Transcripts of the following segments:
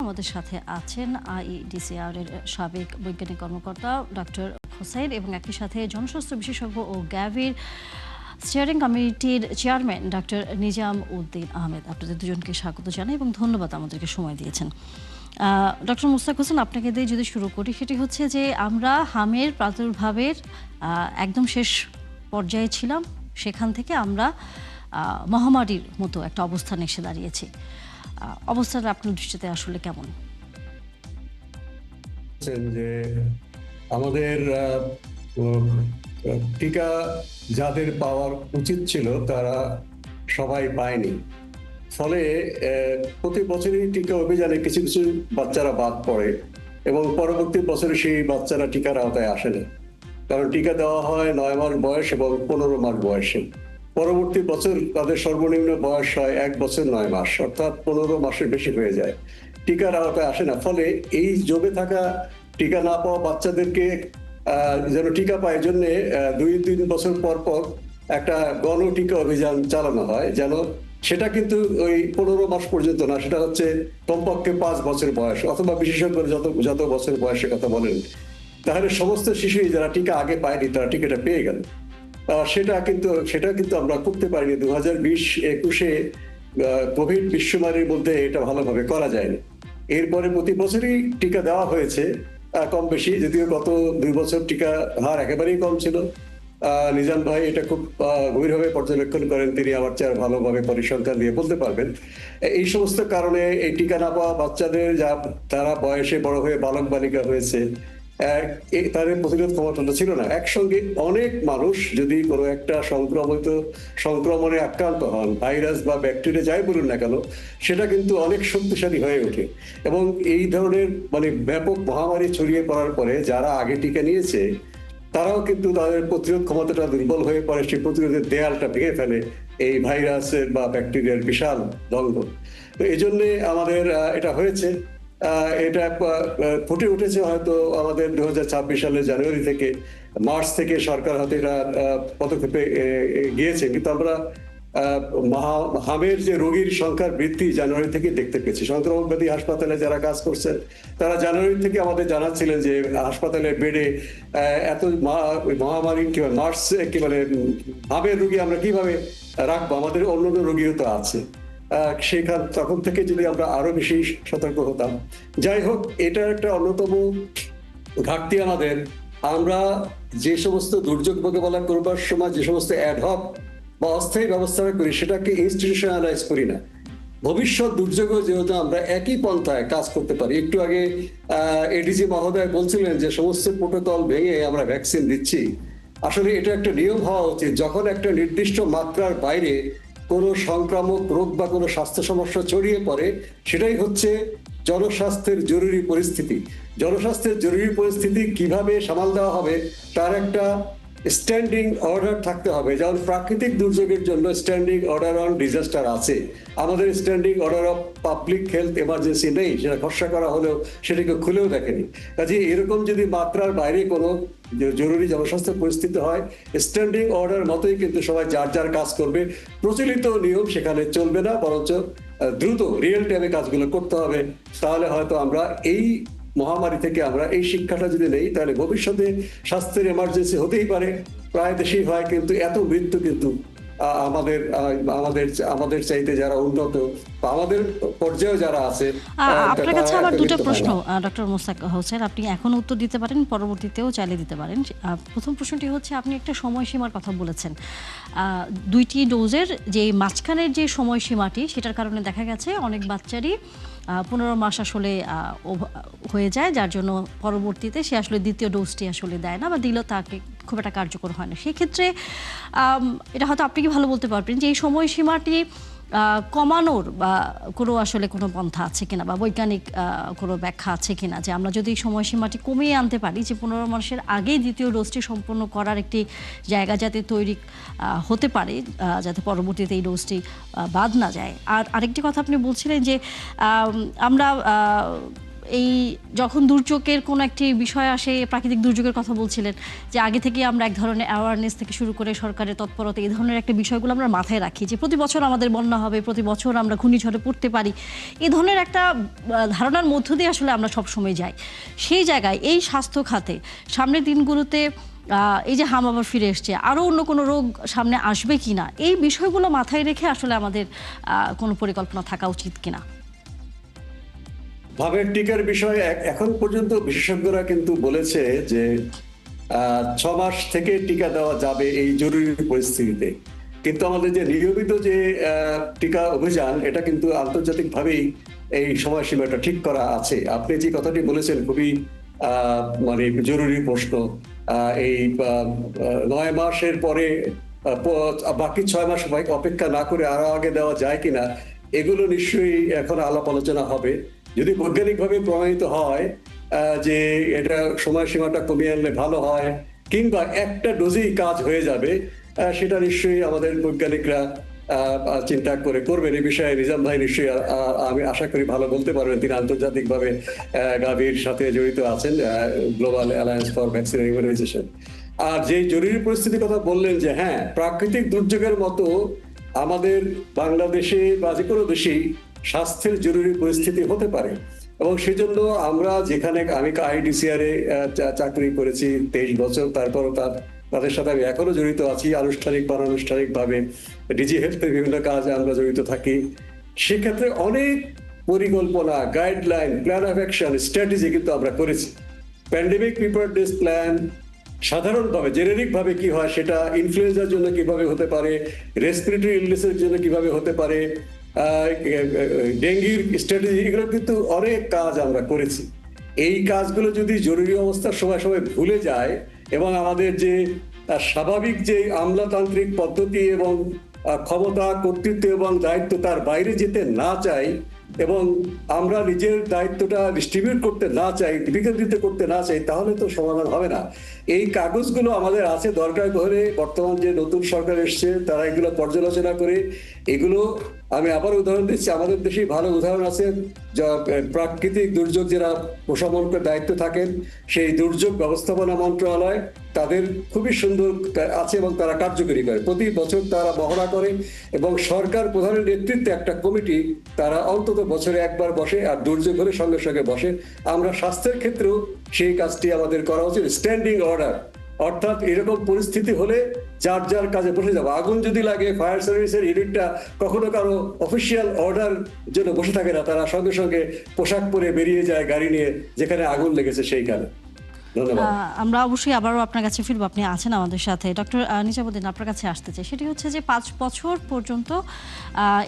আমাদের সাথে আছেন আইইডিসিআর এর সাবেক বৈজ্ঞানিক কর্মকর্তা ডক্টর হোসেন এবং একই সাথে জনস্বাস্থ্য বিশেষজ্ঞ ও গ্যাভির স্টিয়ারিং কমিটির চেয়ারম্যান ডক্টর নিজাম উদ্দিন আহমেদ। আপনাদের দুজনকে স্বাগত জানাই এবং ধন্যবাদ আমাদেরকে সময় দিয়েছেন। ডক্টর মুস্তাক হোসেন, আপনাকে দিয়ে যদি শুরু করি, সেটি হচ্ছে যে আমরা হামের প্রাদুর্ভাবের একদম শেষ পর্যায়ে ছিলাম, সেখান থেকে আমরা মহামারীর মতো একটা অবস্থানে এসে দাঁড়িয়েছি। অবস্থাটা আপনার দৃষ্টিতে আসলে কেমন? যে আমাদের টিকা যাদের পাওয়ার উচিত ছিল তারা সবাই পায়নি, ফলে প্রতি বছরই টিকা অভিযানে কিছু কিছু বাচ্চারা বাদ পড়ে এবং পরবর্তী বছরে সেই বাচ্চারা টিকার আওতায় আসে না, কারণ টিকা দেওয়া হয় 9 মাস বয়স এবং 15 মাস বয়সে। পরবর্তী বছর তাদের সর্বনিম্ন বয়স হয় 1 বছর 9 মাস, অর্থাৎ 15 মাসের বেশি হয়ে যায়, টিকার আওতায় আসে না। ফলে এই জমে থাকা টিকা না পাওয়া বাচ্চাদেরকে যেন টিকা পায়, এই জন্য 2-3 বছর পর পর একটা গণ টিকা অভিযান চালানো হয়, যেন সেটা কিন্তু ওই 15 মাস পর্যন্ত না, সেটা হচ্ছে কমপক্ষে 5 বছর বয়স, অথবা বিশেষজ্ঞ যত বছর বয়সের কথা বলেন, তাহলে সমস্ত শিশুই যারা টিকা আগে পায়নি তারা টিকাটা পেয়ে গেল। সেটা কিন্তু আমরা করতে পারিনি। 2020-21-এ কোভিড বিশ্বমারীর মধ্যে এটা ভালোভাবে করা যায়নি। এরপরে প্রতি বছরই টিকা দেওয়া হয়েছে কম বেশি, যদিও গত 2 বছর টিকা হার একেবারেই কম ছিল। নিজাম ভাই এটা খুব গভীরভাবে পর্যবেক্ষণ করেন, তিনি আমার চেয়ে ভালোভাবে পরিসংখ্যান দিয়ে বলতে পারবেন। এই সমস্ত কারণে এই টিকা না পাওয়া বাচ্চাদের তারা বয়সে বড় হয়ে বালক বালিকা হয়েছে, তাদের প্রতিরোধ ক্ষমতা ছিল না। একসঙ্গে অনেক মানুষ যদি কোনো একটা সংক্রমণে আক্রান্ত হন, ভাইরাস বা ব্যাকটেরিয়া যাই বলুন না কেন, সেটা কিন্তু অনেক শক্তিশালী হয়ে ওঠে এবং এই ধরনের ব্যাপক মহামারী ছড়িয়ে পড়ার পরে যারা আগে টিকা নিয়েছে তারাও কিন্তু তাদের প্রতিরোধ ক্ষমতাটা দুর্বল হয়ে পড়ে, সেই প্রতিরোধের দেয়ালটা ভেঙে ফেলে এই ভাইরাসের বা ব্যাকটেরিয়ার বিশাল দঙ্গল। তো এই জন্যে আমাদের এটা হয়েছে, এটা ফুটে উঠেছে হয়তো আমাদের 2026 সালের জানুয়ারি থেকে, মার্চ থেকে সরকার হয়তো এটা পদক্ষেপে গিয়েছে, কিন্তু আমরা হামের যে রোগীর সংখ্যার বৃদ্ধি জানুয়ারি থেকে দেখতে পেয়েছি। সংক্রমক ব্যাধি হাসপাতালে যারা কাজ করছেন তারা জানুয়ারি থেকে আমাদের জানাচ্ছিলেন যে হাসপাতালের বেডে এত মহামারী কিংবা মার্চ কি হামের রোগী আমরা কিভাবে রাখবো, আমাদের অন্য রোগীও তো আছে। তখন থেকে যদি আমরা আরো বেশি সতর্ক হতাম। যাই হোক, এটা একটা অন্যতম ঘাটতি আমাদের। আমরা যে সমস্ত দুর্যোগ মোকাবেলা করবার সময় যে সমস্ত অ্যাডহক বা অস্থায়ী ব্যবস্থা করি, সেটাকে ইনস্টিটিউশনালাইজ করি না। ভবিষ্যৎ দুর্যোগও যেহেতু আমরা একই পন্থায় কাজ করতে পারি। একটু আগে এডিজি মহোদয় বলছিলেন যে সমস্ত প্রোটোকল ভেঙে আমরা ভ্যাকসিন দিচ্ছি। আসলে এটা একটা নিয়ম হওয়া উচিত, যখন একটা নির্দিষ্ট মাত্রার বাইরে কোনো সংক্রামক রোগ বা কোনো স্বাস্থ্য সমস্যা ছড়িয়ে পড়ে, সেটাই হচ্ছে জনস্বাস্থ্যের জরুরি পরিস্থিতি। জনস্বাস্থ্যের জরুরি পরিস্থিতি কিভাবে সামাল দেওয়া হবে তার একটা স্ট্যান্ডিং অর্ডার থাকতে হবে। যেমন প্রাকৃতিক দুর্যোগের জন্য স্ট্যান্ডিং অর্ডার অন ডিজাস্টার আছে, আমাদের standing order of public health emergency নেই, সেটা খসড়া করা হলেও সেটাকে খুলেও দেখেনি। কাজে এরকম যদি মাত্রার বাইরে কোনো জরুরি জনস্বাস্থ্য পরিস্থিতি হয়, স্ট্যান্ডিং অর্ডার মতোই কিন্তু সবাই যার যার কাজ করবে, প্রচলিত নিয়ম সেখানে চলবে না, বরঞ্চ দ্রুত রিয়েল টাইমে কাজগুলো করতে হবে। তাহলে হয়তো আমরা এই মহামারী থেকে আমরা এই শিক্ষাটা যদি নেই, তাহলে ভবিষ্যতে স্বাস্থ্যের এমার্জেন্সি হতেই পারে, প্রায় দেশেই হয়, কিন্তু এত মৃত্যু কিন্তু আমাদের চাইতে যারা উন্নত বা আমাদের পর্যায়ে যারা আছে। আপনার কাছে আমার দুটো প্রশ্ন ডক্টর মুস্তাক হোসেন, আপনি এখন উত্তর দিতে পারেন, পরবর্তীতেও চাইলে দিতে পারেন। প্রথম প্রশ্নটি হচ্ছে, আপনি একটা সময়সীমার কথা বলেছেন, 2টি ডোজের যে মাঝখানের যে সময়সীমাটি, সেটার কারণে দেখা গেছে অনেক বাচ্চারই 15 মাস আসলে হয়ে যায়, যার জন্য পরবর্তীতে সে আসলে দ্বিতীয় ডোজটি আসলে দেয় না বা দিলেও তাকে খুব একটা কার্যকর হয় না। সেক্ষেত্রে এটা হয়তো আপনি কি ভালো বলতে পারবেন যে এই সময়সীমাটি কমানোর বা কোনো পন্থা আছে কিনা বা বৈজ্ঞানিক কোনো ব্যাখ্যা আছে কিনা, যে আমরা যদি সময়সীমাটি কমিয়ে আনতে পারি, যে 15 মাসের আগেই দ্বিতীয় ডোজটি সম্পন্ন করার একটি জায়গা যাতে তৈরি হতে পারে, যাতে পরবর্তীতে এই ডোজটি বাদ না যায়। আর আরেকটি কথা আপনি বলছিলেন যে আমরা এই যখন দুর্যোগের কোনো একটি বিষয় আসে, প্রাকৃতিক দুর্যোগের কথা বলছিলেন যে আগে থেকে আমরা এক ধরনের অ্যাওয়ারনেস থেকে শুরু করে সরকারের তৎপরতা এই ধরনের একটা বিষয়গুলো আমরা মাথায় রাখি যে প্রতি বছর আমাদের বন্যা হবে, প্রতি বছর আমরা ঘূর্ণিঝড়ে পড়তে পারি, এই ধরনের একটা ধারণার মধ্য দিয়ে আসলে আমরা সবসময় যাই। সেই জায়গায় এই স্বাস্থ্য খাতে সামনের দিনগুলোতে এই যে হাম আবার ফিরে এসছে, আরও অন্য কোনো রোগ সামনে আসবে কিনা, এই বিষয়গুলো মাথায় রেখে আসলে আমাদের কোনো পরিকল্পনা থাকা উচিত কিনা? ভাবের টিকার বিষয়ে এখন পর্যন্ত বিশেষজ্ঞরা কিন্তু বলেছে যে 6 মাস থেকে টিকা দেওয়া যাবে এই জরুরি পরিস্থিতিতে। কিন্তু আমাদের যে নিয়মিত যে টিকা অভিযান, এটা কিন্তু আন্তর্জাতিকভাবেই এই সময়সীমাটা ঠিক করা আছে। আপনি যে কথাটি বলেছেন খুবই মানে জরুরি প্রশ্ন। এই 9 মাসের পরে বাকি 6 মাস অপেক্ষা না করে আরো আগে দেওয়া যায় কিনা, এগুলো নিশ্চয়ই এখন আলাপ আলোচনা হবে। যদি বৈজ্ঞানিকভাবে প্রমাণিত হয় যে এটা সময়সীমাটা কমিয়ে আনলে ভালো হয়, কিংবা একটা ডোজেই কাজ হয়ে যাবে, সেটা নিশ্চয়ই আমাদের বৈজ্ঞানিকরা চিন্তা করে করবেন। এই বিষয়ে নিজাম ভাই নিশ্চয়ই আমি আশা করি ভালো বলতে পারবেন, তিনি আন্তর্জাতিকভাবে গাভির সাথে জড়িত আছেন, global alliance for vaccine immunization. আর যে জরুরি পরিস্থিতির কথা বললেন যে হ্যাঁ, প্রাকৃতিক দুর্যোগের মতো আমাদের বাংলাদেশে বা যে কোনো দেশেই স্বাস্থ্যের জরুরি পরিস্থিতি হতে পারে। এবং সেজন্য আমরা যেখানে, আমি আইডিসিআর এ চাকরি করেছি 23 বছর, তারপরও তাদের সাথে আমি এখনো জড়িত আছি আনুষ্ঠানিক বা অনানুষ্ঠানিক ভাবে। ডিজি হেলথের বিভিন্ন কাজে আমরা জড়িত থাকি। সেক্ষেত্রে অনেক পরিকল্পনা, guideline, plan of action, strategy কিন্তু আমরা করেছি। প্যান্ডেমিক প্রিপারেডনেস প্ল্যান সাধারণভাবে জেনেরিক ভাবে কি হয়, সেটা ইনফ্লুয়েঞ্জার জন্য কিভাবে হতে পারে, রেসপিরেটরি ইলনেসের জন্য কিভাবে হতে পারে, ডেঙ্গির স্ট্র্যাটেজি, এগুলো কিন্তু অনেক কাজ আমরা করেছি। এই কাজগুলো যদি জরুরি অবস্থার সময় সবাই ভুলে যায় এবং আমাদের যে স্বাভাবিক যে আমলাতান্ত্রিক পদ্ধতি এবং ক্ষমতা, কর্তৃত্ব এবং দায়িত্ব তার বাইরে যেতে না চাই, এবং আমরা নিজের দায়িত্বটা ডিস্ট্রিবিউট করতে না চাই, বিকেন্দ্রিত করতে না চাই, তাহলে তো সমাধান হবে না। এই কাগজগুলো আমাদের আছে, দরকার হলে বর্তমান যে নতুন সরকার এসছে তারা এগুলো পর্যালোচনা করে এগুলো, আমি আবার উদাহরণ দিচ্ছি, আমাদের দেশে ভালো উদাহরণ আছে। প্রাকৃতিক দুর্যোগ যারা প্রশমন করে দায়িত্ব থাকেন, সেই দুর্যোগ ব্যবস্থাপনা মন্ত্রণালয় তাদের খুবই সুন্দর আছে এবং তারা কার্যকরী করে। প্রতি বছর তারা মহড়া করে এবং সরকার প্রধানের নেতৃত্বে একটা কমিটি তারা অন্তত বছরে একবার বসে, আর দুর্যোগ হলে সঙ্গে সঙ্গে বসে। আমরা স্বাস্থ্যের ক্ষেত্রেও সেই কাজটি আমাদের করা উচিত, স্ট্যান্ডিং অর্ডার। অর্থাৎ এরকম পরিস্থিতি হলে যার যার কাজে বসে যাবো। আগুন যদি লাগে, ফায়ার সার্ভিসের ইউনিটটা কখনো কারো অফিসিয়াল অর্ডার জন্য বসে থাকে না, তারা সঙ্গে সঙ্গে পোশাক পরে বেরিয়ে যায় গাড়ি নিয়ে যেখানে আগুন লেগেছে সেইখানে। আমরা অবশ্যই আবারও আপনার কাছে ফিরবো, আপনি আছেন আমাদের সাথে। ডক্টর নিজামুদ্দিন, আপনার কাছে আসতে চাই, সেটি হচ্ছে যে 5 বছর পর্যন্ত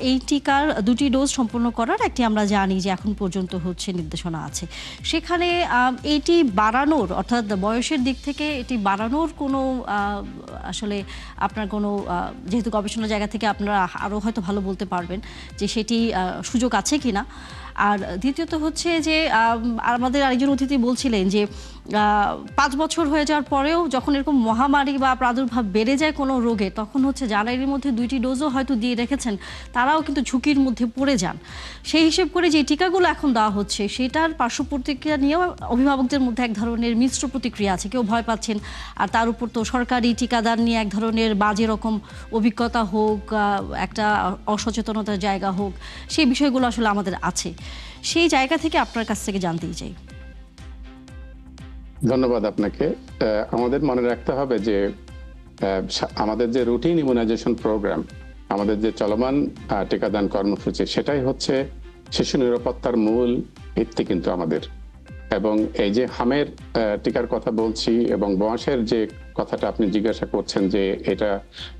এই টিকার 2টি ডোজ সম্পূর্ণ করার একটি আমরা জানি যে এখন পর্যন্ত হচ্ছে নির্দেশনা আছে। সেখানে এইটি বাড়ানোর, অর্থাৎ বয়সের দিক থেকে এটি বাড়ানোর কোনো আসলে আপনার কোনো, যেহেতু গবেষণার জায়গা থেকে আপনারা আরও হয়তো ভালো বলতে পারবেন যে সেটি সুযোগ আছে কিনা। আর দ্বিতীয়ত হচ্ছে যে আমাদের আরেকজন অতিথি বলছিলেন যে 5 বছর হয়ে যাওয়ার পরেও যখন এরকম মহামারী বা প্রাদুর্ভাব বেড়ে যায় কোনো রোগে, তখন হচ্ছে যারা এর মধ্যে 2টি ডোজও হয়তো দিয়ে রেখেছেন তারাও কিন্তু ঝুঁকির মধ্যে পড়ে যান। সেই হিসেব করে যে টিকাগুলো এখন দেওয়া হচ্ছে সেটার পার্শ্ব প্রতিক্রিয়া নিয়েও অভিভাবকদের মধ্যে এক ধরনের মিশ্র প্রতিক্রিয়া আছে। কেউ ভয় পাচ্ছেন, আর তার উপর তো সরকারি টিকাদান নিয়ে এক ধরনের বাজে রকম অভিজ্ঞতা হোক, একটা অসচেতনতার জায়গা হোক, সেই বিষয়গুলো আসলে আমাদের আছে। সেই জায়গা থেকে আপনার কাছ থেকে জানতেই চাই। ধন্যবাদ আপনাকে। আমাদের মনে রাখতে হবে যে আমাদের যে রুটিন ইমিউনাইজেশন প্রোগ্রাম, আমাদের যে চলমান টিকাদান কর্মসূচি, সেটাই হচ্ছে শিশু নিরাপত্তার মূল ভিত্তি কিন্তু আমাদের। এবং এই যে হামের টিকার কথা বলছি এবং বয়সের যে কথাটা আপনি জিজ্ঞাসা করছেন যে এটা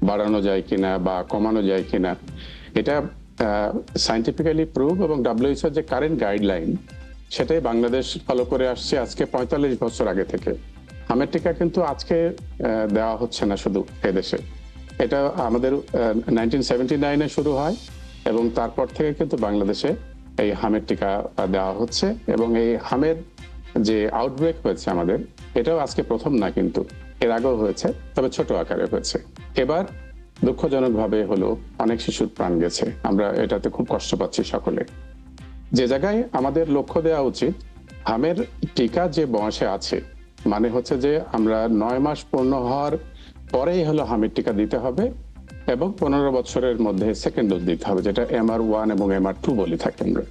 বাড়ানো যায় কিনা বা কমানো যায় কিনা, এটা সায়েন্টিফিক্যালি প্রুভ, এবং WHO যে কারেন্ট গাইডলাইন সেটাই বাংলাদেশ ফলো করে আসছে আজকে 45 বছর আগে থেকে। হামের টিকা কিন্তু আজকে দেওয়া হচ্ছে না শুধু এদেশে, এটা আমাদের 1979-এ শুরু হয় এবং তারপর থেকে কিন্তু বাংলাদেশে এই হামের টিকা দেওয়া হচ্ছে। এবং এই হামের যে আউটব্রেক হয়েছে আমাদের, এটাও আজকে প্রথম না, কিন্তু এর আগেও হয়েছে, তবে ছোট আকারে হয়েছে। এবার দুঃখজনকভাবে হলো অনেক শিশুর প্রাণ গেছে, আমরা এটাতে খুব কষ্ট পাচ্ছি সকলে। যে জায়গায় আমাদের লক্ষ্য দেওয়া উচিত হামের টিকা যে বয়সে আছে, মানে হচ্ছে যে আমরা 9 মাস পূর্ণ হওয়ার পরেই হলো হামের টিকা দিতে হবে এবং 15 বছরের মধ্যে সেকেন্ড ডোজ দিতে হবে, যেটা MR1 এবং MR2 বলে থাকি আমরা।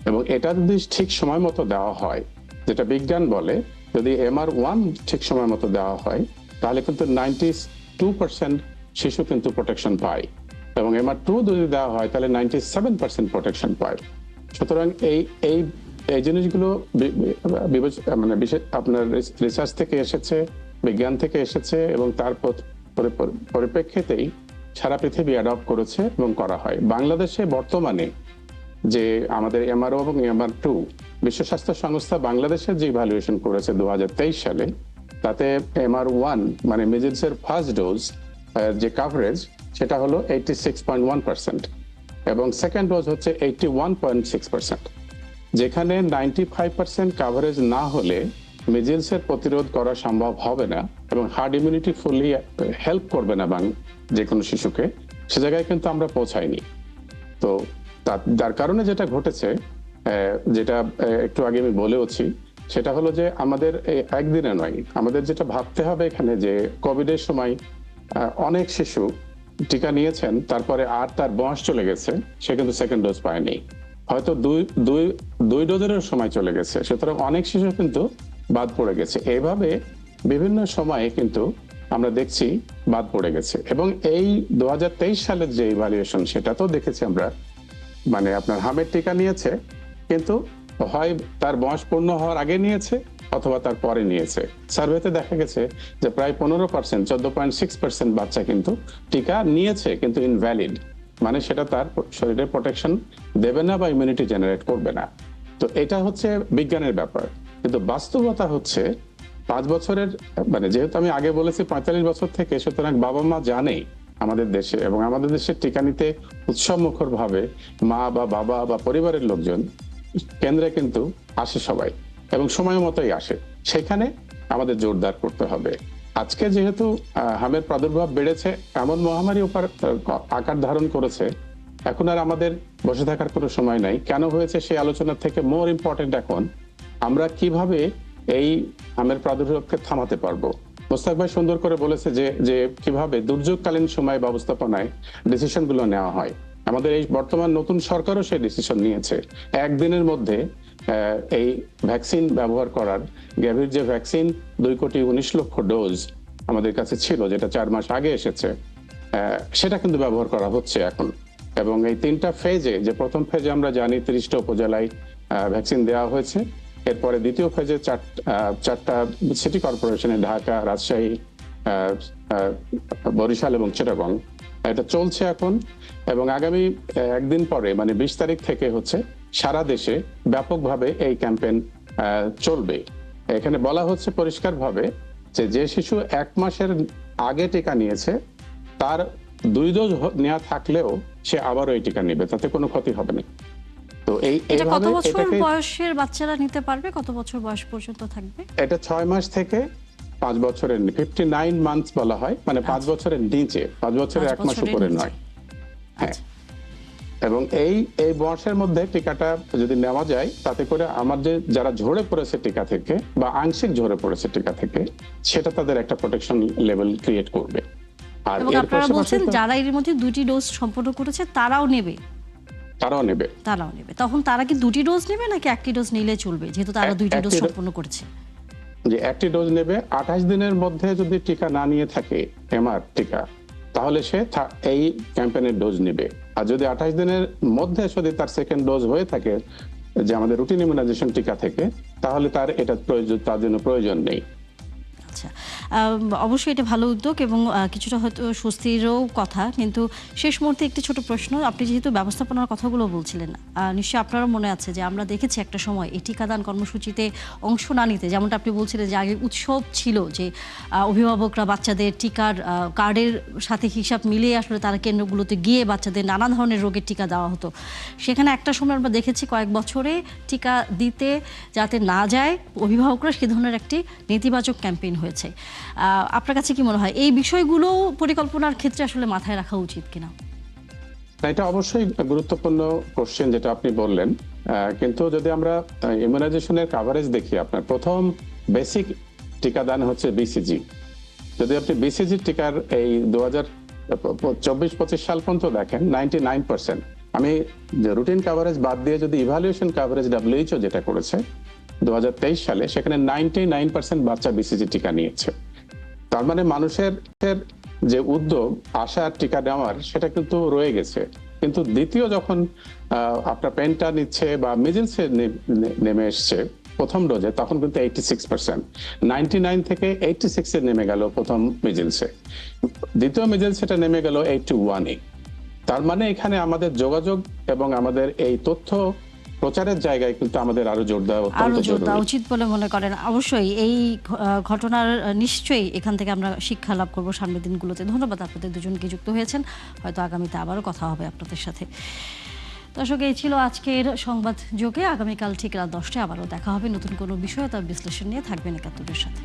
এবং এটা যদি ঠিক সময় মতো দেওয়া হয়, যেটা বিজ্ঞান বলে, যদি MR1 ঠিক সময় মতো দেওয়া হয় তাহলে কিন্তু 92% শিশু কিন্তু প্রোটেকশন পায়, এবং MR2 যদি দেওয়া হয় তাহলে 97% প্রোটেকশন পায়। সুতরাং এই এই এই জিনিসগুলো মানে বিশেষ আপনার রিসার্চ থেকে এসেছে, বিজ্ঞান থেকে এসেছে, এবং তার পরিপ্রেক্ষিতেই সারা পৃথিবী অ্যাডপ্ট করেছে এবং করা হয়। বাংলাদেশে বর্তমানে যে আমাদের MRO এবং MR2 বিশ্ব স্বাস্থ্য সংস্থা বাংলাদেশের যে ইভ্যালুয়েশন করেছে 2023 সালে, তাতে MR1 মানে মিজলসের ফার্স্ট ডোজ যে কাভারেজ সেটা হলো 86.1% এবং সেকেন্ড ডোজ হচ্ছে 81.6%। যেখানে 95% কাভারেজ না হলে মিজলসের প্রতিরোধ করা সম্ভব হবে না এবং হার্ড ইমিউনিটি ফুলি হেল্প করবে না যে কোনো শিশুকে, সে জায়গায় কিন্তু আমরা পৌঁছাইনি। তো তার কারণে যেটা ঘটেছে, যেটা একটু আগে আমি বলেওছি, সেটা হলো যে আমাদের একদিনে নয়, আমাদের যেটা ভাবতে হবে এখানে যে কোভিডের সময় অনেক শিশু টিকা নিয়েছেন, তারপরে আর তার বয়স চলে গেছে, সে কিন্তু সেকেন্ড ডোজ পায়নি, হয়তো দুই ডোজেরও সময় চলে গেছে, সুতরাং অনেক শিশু কিন্তু বাদ পড়ে গেছে। এইভাবে বিভিন্ন সময়ে কিন্তু আমরা দেখছি বাদ পড়ে গেছে। এবং এই 2023 সালের যে ইভ্যালুয়েশন, সেটা তো দেখেছি আমরা, মানে আপনার হামের টিকা নিয়েছে কিন্তু হয় তার বয়স পূর্ণ হওয়ার আগে নিয়েছে অথবা তার পরে নিয়েছে। সার্ভেতে দেখা গেছে যে প্রায় 15%, 14.6% বাচ্চা কিন্তু টিকা নিয়েছে কিন্তু ইনভ্যালিড, মানে সেটা তার শরীরে প্রোটেকশন দেবে না বা ইমিউনিটি জেনারেট করবে না। তো এটা হচ্ছে বিজ্ঞানের ব্যাপার, কিন্তু বাস্তবতা হচ্ছে 5 বছরের, মানে যেহেতু আমি আগে বলেছি 45 বছর থেকে, সুতরাং বাবা মা জানে আমাদের দেশে, এবং আমাদের দেশে টিকা নিতে উৎসবমুখর ভাবে মা বা বাবা বা পরিবারের লোকজন কেন্দ্রে কিন্তু আসে সবাই, এবং সময় মতোই আসে। সেখানে আমাদের জোরদার করতে হবে। আজকে যেহেতু হামের প্রাদুর্ভাব বেড়েছে, এমন মহামারী আকার ধারণ করেছে, এখন আর আমাদের বসে থাকার কোনো সময় নাই। কেন হয়েছে সেই আলোচনা থেকে মোর ইম্পর্টেন্ট এখন আমরা কিভাবে এই হামের প্রাদুর্ভাবকে থামাতে পারবো। মোস্তাক ভাই সুন্দর করে বলেছে যে কিভাবে দুর্যোগকালীন সময় ব্যবস্থাপনায় ডিসিশন গুলো নেওয়া হয়। আমাদের এই বর্তমান নতুন সরকারও সেই ডিসিশন নিয়েছে। একদিনের মধ্যে এই ভ্যাকসিন ব্যবহার করার, গ্যাভির যে ভ্যাকসিন 2,19,00,000 ডোজ আমাদের কাছে ছিল, যেটা 4 মাস আগে এসেছে, সেটা কিন্তু ব্যবহার করা হচ্ছে এখন। এবং এই 3টা ফেজে, যে প্রথম ফেজে আমরা জানি 30টা উপজেলায় ভ্যাকসিন দেওয়া হয়েছে, এরপরে দ্বিতীয় ফেজে 4টা সিটি কর্পোরেশনে, ঢাকা, রাজশাহী, বরিশাল এবং চিটাগং, এটা চলছে এখন। এবং আগামী একদিন পরে মানে 20 তারিখ থেকে হচ্ছে সারা দেশে ব্যাপকভাবে এই ক্যাম্পেইন চলবে। এখানে বলা হচ্ছে পরিষ্কারভাবে যে শিশু 1 মাসের আগে টিকা নিয়েছে, তার 2 ডোজ নেওয়া থাকলেও সে আবারও এই টিকা নেবে, তাতে কোনো ক্ষতি হবে না। তো এটা কত বছর বয়সের বাচ্চারা নিতে পারবে? কত বছর বয়স পর্যন্ত থাকবে? এটা 6 মাস থেকে 5 বছরের, 59 মান্থস বলা হয়, মানে 5 বছরের নিচে, 5 বছরের 1 মাস উপরে নয়। হ্যাঁ, এবং এই বয়সের মধ্যে টিকাটা যদি নেওয়া যায়, তাতে করে আমাদের যারা ঝরে পড়েছে টিকা থেকে বা আংশিক ঝরে পড়েছে টিকা থেকে, সেটা তাদের একটা প্রোটেকশন লেভেল ক্রিয়েট করবে। আর আপনারা বলছেন যারা এর মধ্যে 2টি ডোজ সম্পন্ন করেছে তারাও নেবে? তারাও নেবে। তখন তারা কি 2টি ডোজ নেবে নাকি 1টি ডোজ নিলে চলবে, যেহেতু তারা 2টি ডোজ সম্পন্ন করেছে? যে 1টি ডোজ নেবে, 28 দিনের মধ্যে যদি টিকা না নিয়ে থাকে এমআর টিকা, তাহলে সে এই ক্যাম্পেইনের ডোজ নেবে। আর যদি 28 দিনের মধ্যে যদি তার সেকেন্ড ডোজ হয়ে থাকে, যে আমাদের রুটিন ইমিউনাইজেশন টিকা থেকে, তাহলে তার তার জন্য প্রয়োজন নেই। আচ্ছা, অবশ্যই এটা ভালো উদ্যোগ এবং কিছুটা হয়তো স্বস্তিরও কথা, কিন্তু শেষ মুহূর্তে একটি ছোট প্রশ্ন। আপনি যেহেতু ব্যবস্থাপনার কথাগুলো বলছিলেন, নিশ্চয়ই আপনারও মনে আছে যে আমরা দেখেছি একটা সময় এই টিকাদান কর্মসূচিতে অংশ না নিতে, যেমনটা আপনি বলছিলেন যে আগে উৎসব ছিল, যে অভিভাবকরা বাচ্চাদের টিকার কার্ডের সাথে হিসাব মিলিয়ে আসলে তারা কেন্দ্রগুলোতে গিয়ে বাচ্চাদের নানা ধরনের রোগের টিকা দেওয়া হতো। সেখানে একটা সময় আমরা দেখেছি কয়েক বছরে টিকা দিতে যাতে না যায় অভিভাবকরা, সে ধরনের একটি নেতিবাচক ক্যাম্পেইন হয়েছে। আপনার কাছে কি মনে হয় এই বিষয়গুলো পরিকল্পনার ক্ষেত্রে আসলে মাথায় রাখা উচিত কিনা? এটা অবশ্যই গুরুত্বপূর্ণ কোশ্চেন যেটা আপনি বললেন। কিন্তু যদি আমরা ইমিউনাইজেশনের কাভারেজ দেখি, আপনার প্রথম বেসিক টিকাদান হচ্ছে বিসিজি। যদি আপনি বিসিজি টিকার এই 2024-25 সাল পর্যন্ত দেখেন 99%। আমি রুটিন কাভারেজ বাদ দিয়ে যদি ইভালুয়েশন কাভারেজ WHO যেটা করেছে 2023 সালে, সেখানে 99% বাচ্চা বিসিজি টিকা নিয়েছে। তার মানে মানুষের যে উদ্যোগ আশা টিকা নেওয়ার, সেটা কিন্তু রয়ে গেছে। কিন্তু দ্বিতীয় যখন আপনার পেনটা নিচ্ছে বা মিজেলসে নেমে এসছে প্রথম ডোজে, তখন কিন্তু 86%, 99 থেকে 86 এ নেমে গেল প্রথম মিজেলসে। দ্বিতীয় মিজেলস সেটা নেমে গেল 81-এ। তার মানে এখানে আমাদের যোগাযোগ এবং আমাদের এই তথ্য প্রচারের জায়গায় কিন্তু আমাদের আরো জোর দেওয়া অত্যন্ত জরুরি উচিত বলে মনে করেন। অবশ্যই এই ঘটনার নিশ্চয়ই এখান থেকে আমরা শিক্ষা লাভ করব সামনের দিনগুলোতে। ধন্যবাদ আপনাদের দুজনকে, যুক্ত হয়েছেন। হয়তো আগামীতে আবারও কথা হবে আপনাদের সাথে। দর্শক, এই ছিল আজকের সংবাদ যোগে। আগামীকাল ঠিক রাত 10টায় আবারও দেখা হবে নতুন কোনো বিষয় তার বিশ্লেষণ নিয়ে। থাকবেন ৭১-এর সাথে।